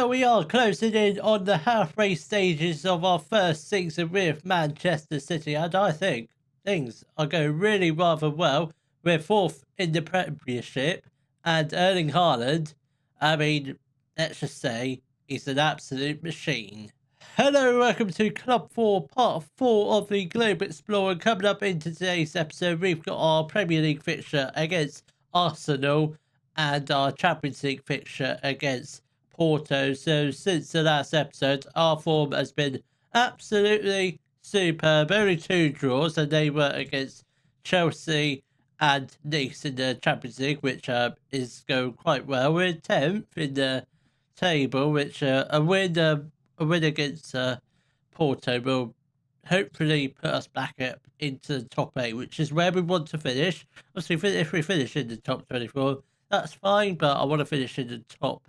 Well, we are closing in on the halfway stages of our first season with Manchester City, and I think things are going really rather well. We're fourth in the Premiership, and Erling Haaland, I mean, let's just say he's an absolute machine. Hello, welcome to Club 4, part 4 of the Globe Explorer. Coming up in today's episode, we've got our Premier League fixture against Arsenal and our Champions League fixture against Porto. So since the last episode, our form has been absolutely superb. Only 2 draws, and they were against Chelsea and Nice in the Champions League, which is going quite well. We're 10th in the table, which a win against Porto will hopefully put us back up into the top 8, which is where we want to finish. Obviously, if we finish in the top 24, that's fine, but I want to finish in the top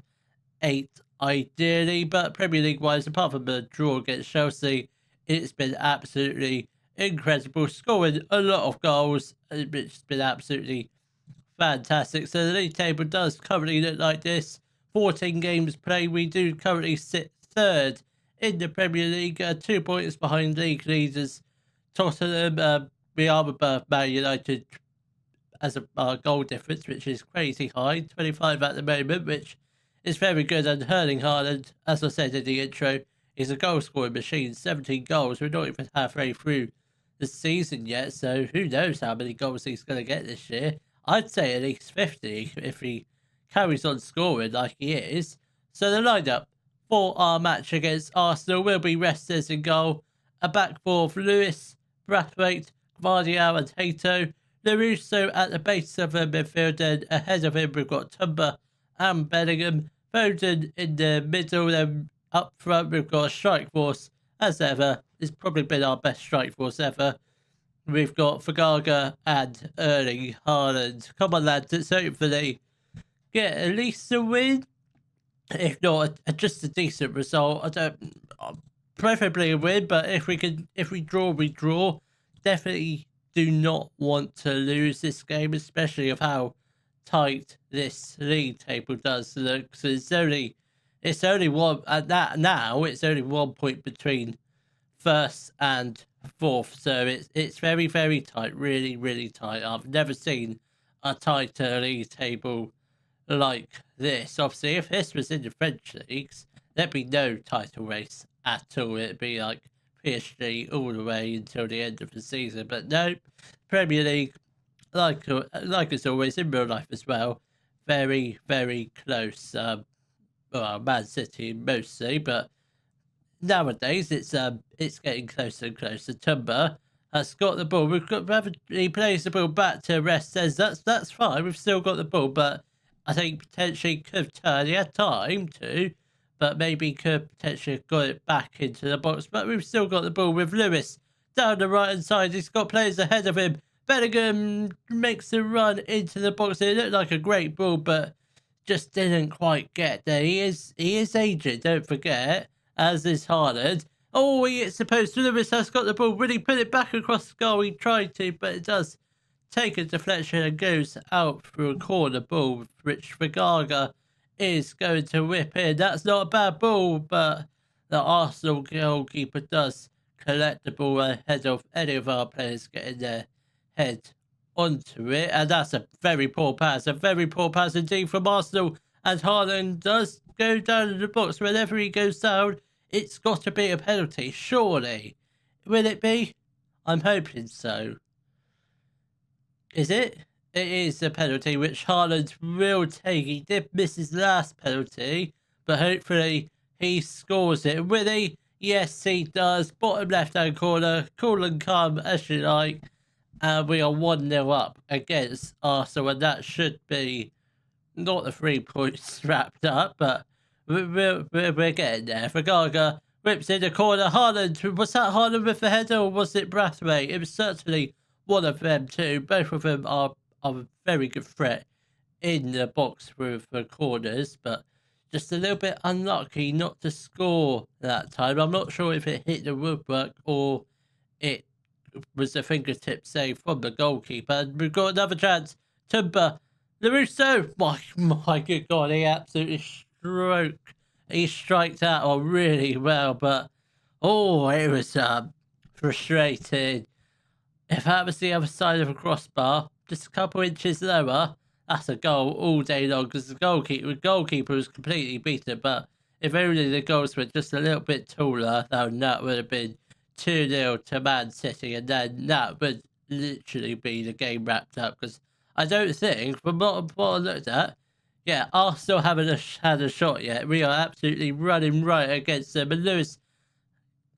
8 ideally. But Premier League wise, apart from the draw against Chelsea, it's been absolutely incredible, scoring a lot of goals, which has been absolutely fantastic. So the league table does currently look like this: 14 games played. We do currently sit third in the Premier League, 2 points behind league leaders Tottenham. We are above Man United as a goal difference, which is crazy high, 25 at the moment, which is very good. And Erling Haaland, as I said in the intro, is a goal scoring machine. 17 goals. We're not even halfway through the season yet, so who knows how many goals he's going to get this year. I'd say at least 50 if he carries on scoring like he is. So the lineup for our match against Arsenal will be Restes in goal, a back four of Lewis, Brathwaite, Gvardiol and Hato, LaRusso at the base of the midfield, and ahead of him we've got Tumba and Bellingham. Foden in the middle, then up front we've got a strike force as ever. It's probably been our best strike force ever. We've got Fagaga and Erling Haaland. Come on lads, let's hopefully get at least a win. If not, just a decent result. Preferably a win, but if we draw, we draw. Definitely do not want to lose this game, especially of how tight this league table does look. So it's only one at that now. It's only 1 point between first and fourth, so it's very, very tight. Really, really tight. I've never seen a tighter league table like this. Obviously, if this was in the French leagues, there'd be no title race at all. It'd be like PSG all the way until the end of the season. But no, Premier League, like it's always in real life as well, very, very close. Well, Man City mostly, but nowadays it's getting closer and closer. Tumba has got the ball. He plays the ball back to Rest. Says that's fine. We've still got the ball, but I think potentially could turn. He had time to, but maybe could potentially have got it back into the box. But we've still got the ball with Lewis down the right hand side. He's got players ahead of him. Bellingham makes a run into the box. It looked like a great ball, but just didn't quite get there. He is aged, don't forget, as is Haaland. Oh, he is supposed to. Lewis has got the ball. Really put it back across the goal. He tried to, but it does take a deflection and goes out through a corner ball, which Fagaga is going to whip in. That's not a bad ball, but the Arsenal goalkeeper does collect the ball ahead of any of our players getting their head onto it. And that's a very poor pass indeed from Arsenal. And Haaland does go down in the box. Whenever he goes down, it's got to be a penalty, surely. Will it be? I'm hoping so. Is it? It is a penalty, which Haaland will take. He did miss his last penalty, but hopefully he scores it. Will he? Yes, he does. Bottom left-hand corner. Cool and calm as you like. And we are 1-0 up against Arsenal, and that should be not the 3 points wrapped up, but we're getting there. Fagaga whips in the corner. Haaland, was that Haaland with the header, or was it Brathwaite? It was certainly one of them too. Both of them are a very good threat in the box with the corners, but just a little bit unlucky not to score that time. I'm not sure if it hit the woodwork or it was a fingertip save from the goalkeeper. And we've got another chance. Tumba, LaRusso, my good God, he absolutely stroked He striked that one really well, but oh, it was frustrating. If that was the other side of a crossbar, just a couple inches lower, that's a goal all day long because the goalkeeper was completely beaten. But if only the goals were just a little bit taller, then that would have been 2-0 to Man City, and then that would literally be the game wrapped up. Because I don't think, from what I looked at, yeah, Arsenal haven't had a shot yet. We are absolutely running right against them. And Lewis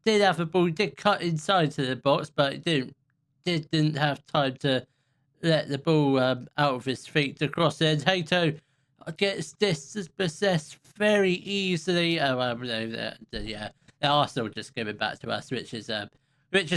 did have the ball, did cut inside to the box, but it didn't have time to let the ball out of his feet to cross it. And Hato gets dispossessed very easily. Oh, no, yeah, Arsenal just give it back to us, which is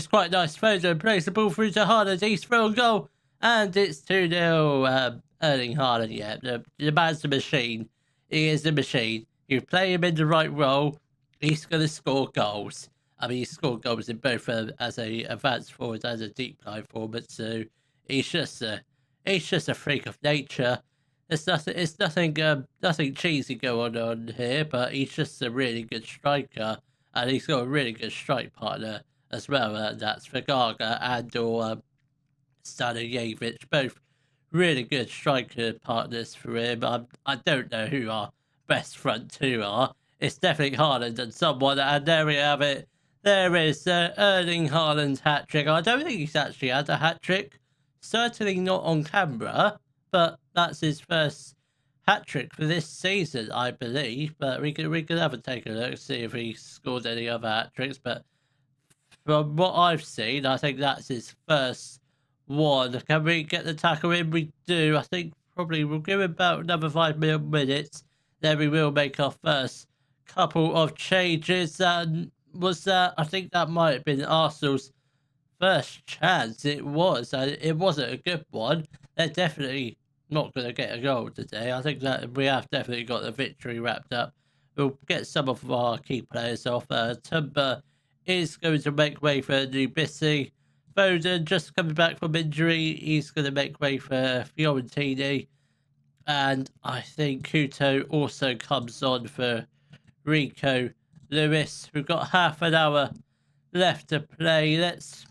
quite nice. Foden plays the ball through to Haaland. He's through a goal, and it's 2-0. Erling Haaland, yeah, the man's a machine. He is a machine. You play him in the right role, he's going to score goals. I mean, he scored goals in both as a advanced forward and a deep line forward. So he's just a freak of nature. It's nothing cheesy going on here. But he's just a really good striker, and he's got a really good strike partner as well. That's Vergaga and or Stanojevic, both really good striker partners for him. I don't know who our best front two are. It's definitely Haaland and someone, and there we have it. There is Erling Haaland's hat trick. I don't think he's actually had a hat trick. Certainly not on camera, but that's his first hat trick for this season, I believe. But we could have a take a look, see if he scored any other hat tricks. But from what I've seen, I think that's his first one. Can we get the tackle in? We do. I think probably we'll give him about another 5 minutes. Then we will make our first couple of changes. I think that might have been Arsenal's first chance. It was. It wasn't a good one. They're definitely not going to get a goal today. I think that we have definitely got the victory wrapped up. We'll get some of our key players off. Tumba is going to make way for Nubisi. Foden just coming back from injury. He's going to make way for Fiorentini. And I think Kuto also comes on for Rico Lewis. We've got half an hour left to play. Let's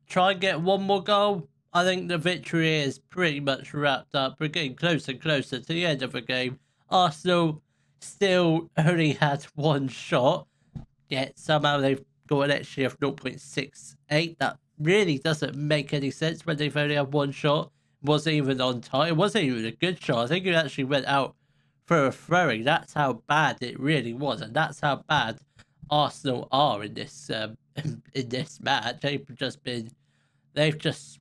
try and get one more goal. I think the victory is pretty much wrapped up. We're getting closer and closer to the end of the game. Arsenal still only had one shot, yet somehow they've got an XG of 0.68. That really doesn't make any sense when they've only had one shot. It wasn't even on time. It wasn't even a good shot. I think it actually went out for a throwing. That's how bad it really was, and that's how bad Arsenal are in this in this match.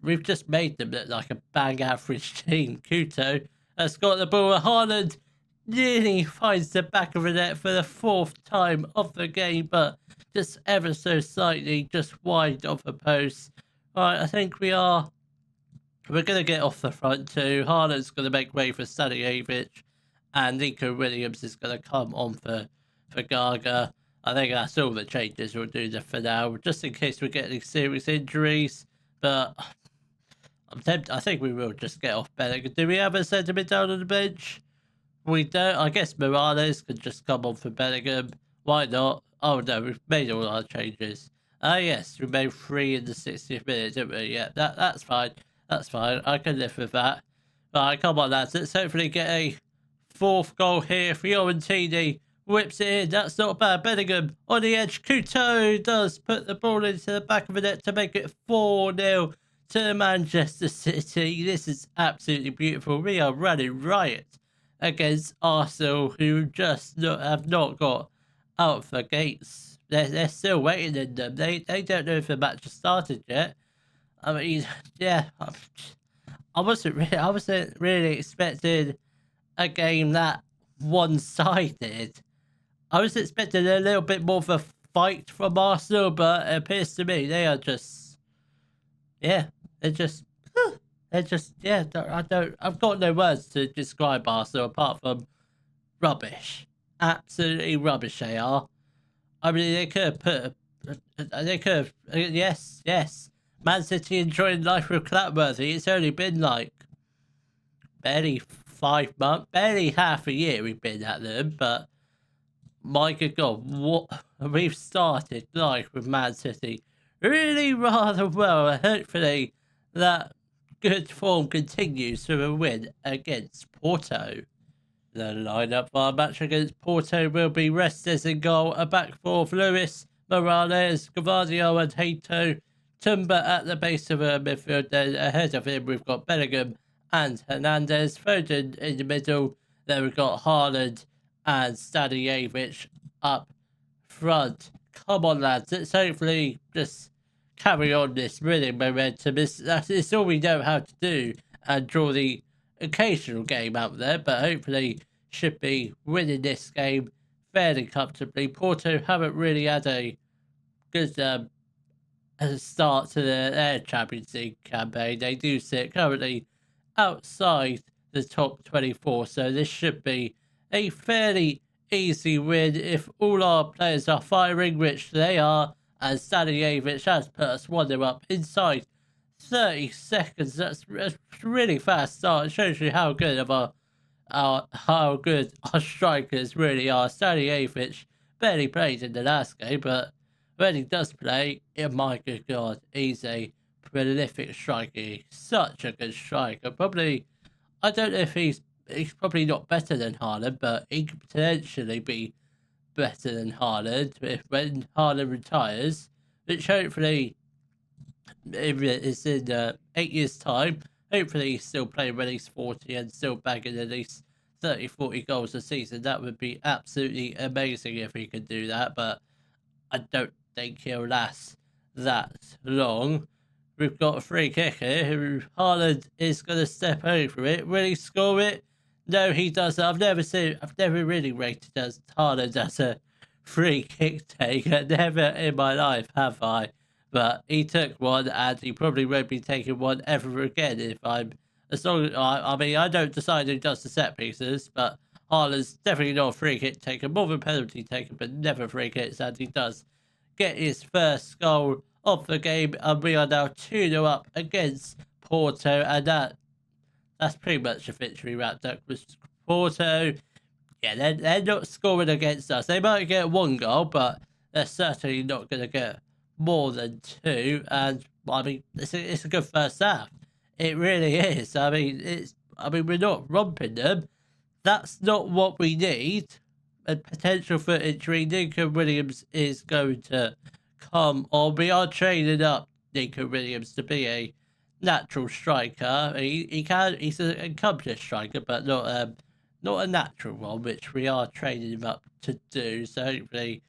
We've just made them look like a bang average team. Kuto has got the ball. Haaland nearly finds the back of the net for the fourth time of the game, but just ever so slightly, just wide of the post. Right, I think we're going to get off the front too. Haaland's going to make way for Stanojevic, and Nico Williams is going to come on for Gaga. I think that's all the changes we'll do for now, just in case we get any serious injuries. But I'm tempted. I think we will just get off Bellingham. Do we have a centre mid down on the bench? We don't. I guess Morales could just come on for Bellingham. Why not? Oh no, we've made all our changes. Yes, we made 3 in the 60th minute, didn't we? Yeah, that's fine. That's fine. I can live with that. Right, come on, lads. Let's hopefully get a 4th goal here. Fiorentini whips it in. That's not bad. Bellingham on the edge. Couto does put the ball into the back of the net to make it 4-0 to Manchester City. This is absolutely beautiful. We are running riot against Arsenal, who just have not got out of the gates. They're still waiting in them. They don't know if the match has started yet. I mean, yeah, I wasn't really expecting a game that one-sided. I was expecting a little bit more of a fight from Arsenal, but it appears to me they are just, yeah, they're just, yeah. I've got no words to describe Arsenal apart from rubbish, absolutely rubbish. They are. I mean, yes. Man City enjoying life with Clapworthy. It's only been like barely 5 months, barely half a year we've been at them, but my good God, what we've started life with Man City really rather well. And hopefully that good form continues to a win against Porto. The lineup for our match against Porto will be Restes in goal, a back four of Lewis, Morales, Gavadio and Hato. Tumba at the base of our midfield. Then ahead of him we've got Bellingham and Hernandez. Foden in the middle. Then we've got Haaland and Stanijevic up front. Come on, lads. Let's hopefully just carry on this winning momentum. It's all we know how to do and draw the occasional game out there, but hopefully should be winning this game fairly comfortably. Porto haven't really had a good start to their Champions League campaign. They do sit currently outside the top 24, so this should be a fairly easy win if all our players are firing, which they are, and Stanijevic has put us 1-0 up inside 30 seconds. That's a really fast start. It shows you how good of how good our strikers really are. Stanijevic barely played in the last game, but when he does play, my good God, he's a prolific striker. He's such a good striker. Probably, I don't know if he's probably not better than Haaland, but he could potentially be better than Haaland when Haaland retires, which hopefully is in 8 years' time. Hopefully he's still playing when he's 40 and still bagging at least 30, 40 goals a season. That would be absolutely amazing if he could do that, but I don't think he'll last that long. We've got a free kick here who Haaland is going to step over it. Will he score it? No, he doesn't. I've never really rated as Haaland as a free kick taker. Never in my life have I. But he took one, and he probably won't be taking one ever again. As long as I mean, I don't decide who does the set pieces, but Haaland's definitely not a free kick taker, more of a penalty taker, but never free kicks, and he does get his first goal of the game, and we are now 2-0 up against Porto, and that's pretty much a victory wrapped up with Porto. Yeah, they're not scoring against us. They might get one goal, but they're certainly not going to get more than two. And I mean, it's a good first half. It really is. I mean, we're not romping them. That's not what we need. A potential for injury. Nico Williams is going to come on. We are training up Nico Williams to be a natural striker. He's an accomplished striker, but not a natural one, which we are training him up to do. So hopefully,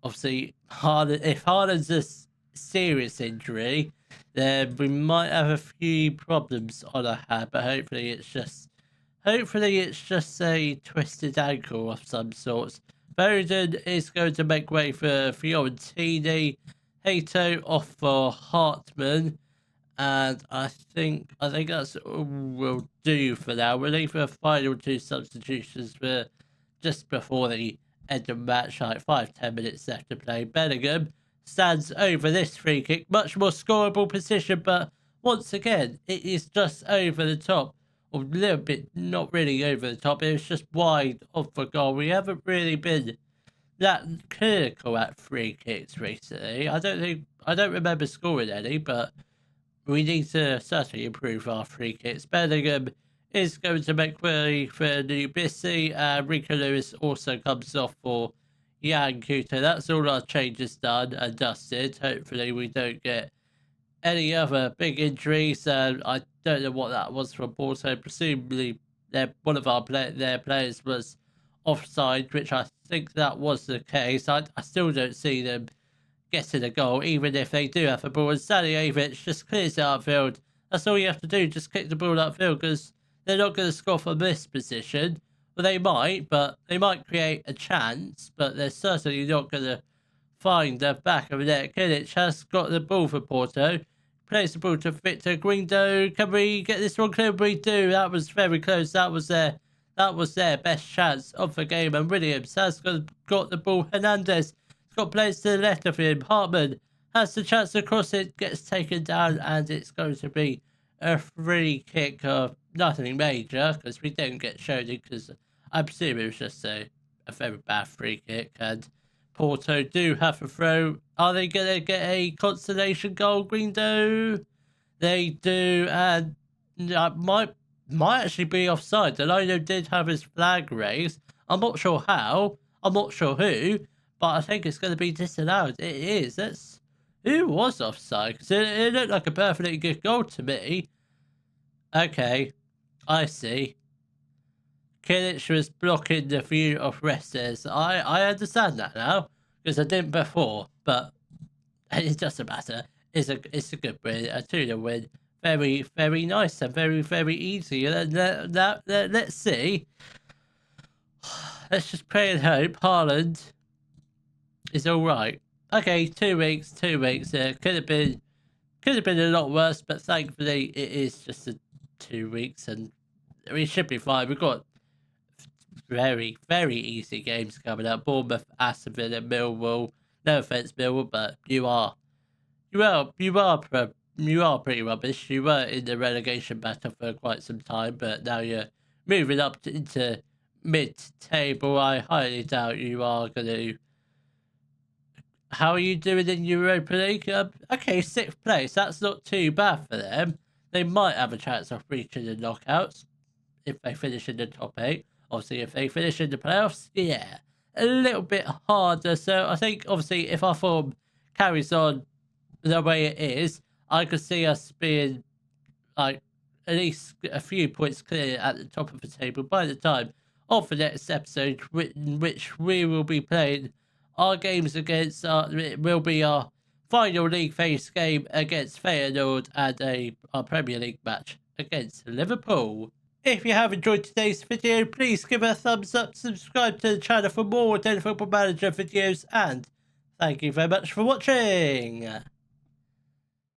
obviously, if Haaland's a serious injury, then we might have a few problems on our hand. But hopefully, it's just a twisted ankle of some sorts. Foden is going to make way for Fiorentini. Hato off for Hartman. And I think that's all we'll do for now. We'll leave the final two substitutions for just before the end of the match, like 5-10 minutes left to play. Bellingham stands over this free kick, much more scoreable position, but once again, it is just over the top, or a little bit, not really over the top. It was just wide of the goal. We haven't really been that clinical at free kicks recently. I don't remember scoring any, but we need to certainly improve our free kicks. Bellingham is going to make way for Nubisi, and Rico Lewis also comes off for Yan Kuto. That's all our changes done and dusted. Hopefully we don't get any other big injuries. I don't know what that was from Porto. Presumably one of their players was offside, which I think that was the case. I still don't see them getting a goal, even if they do have a ball. And Stanijevic just clears it upfield. That's all you have to do, just kick the ball upfield, because they're not going to score from this position. Well, they might create a chance, but they're certainly not going to find the back of the net. Kilic has got the ball for Porto. Plays the ball to Victor Guindo. Can we get this one clear? We do. That was very close. That was their best chance of the game. And Williams has got the ball. Hernandez got players to the left of him. Hartman has the chance to cross it, gets taken down, and it's going to be a free kick of nothing major, because we didn't get shown it, because I presume it was just a a very bad free kick, and Porto do have a throw. Are they going to get a consolation goal, Greendo? They do, and might actually be offside. Delino did have his flag raised. I'm not sure how. I'm not sure who, but I think it's going to be disallowed. It is. Who was offside? Because it looked like a perfectly good goal to me. Okay, I see. Kimmich was blocking the view of wrestlers. I understand that now, because I didn't before, but it doesn't matter. It's a good win, a 2-0 win. Very, very nice and very, very easy. Let's see. Let's just pray and hope Haaland is all right. Okay, 2 weeks. Could have been a lot worse, but thankfully it is just 2 weeks, and we should be fine. We've got very, very easy games coming up. Bournemouth, Aston Villa, Millwall. No offense, Millwall, but you are pretty rubbish. You were in the relegation battle for quite some time, but now you're moving up into mid-table. I highly doubt you are going to. How are you doing in Europa League? Okay, 6th place. That's not too bad for them. They might have a chance of reaching the knockouts if they finish in the top 8. Obviously, if they finish in the playoffs, yeah, a little bit harder. So I think, obviously, if our form carries on the way it is, I could see us being like at least a few points clear at the top of the table by the time of the next episode, in which we will be playing our games against. It will be our final league phase game against Feyenoord and our Premier League match against Liverpool. If you have enjoyed today's video, please give it a thumbs up, subscribe to the channel for more Daily Football Manager videos, and thank you very much for watching.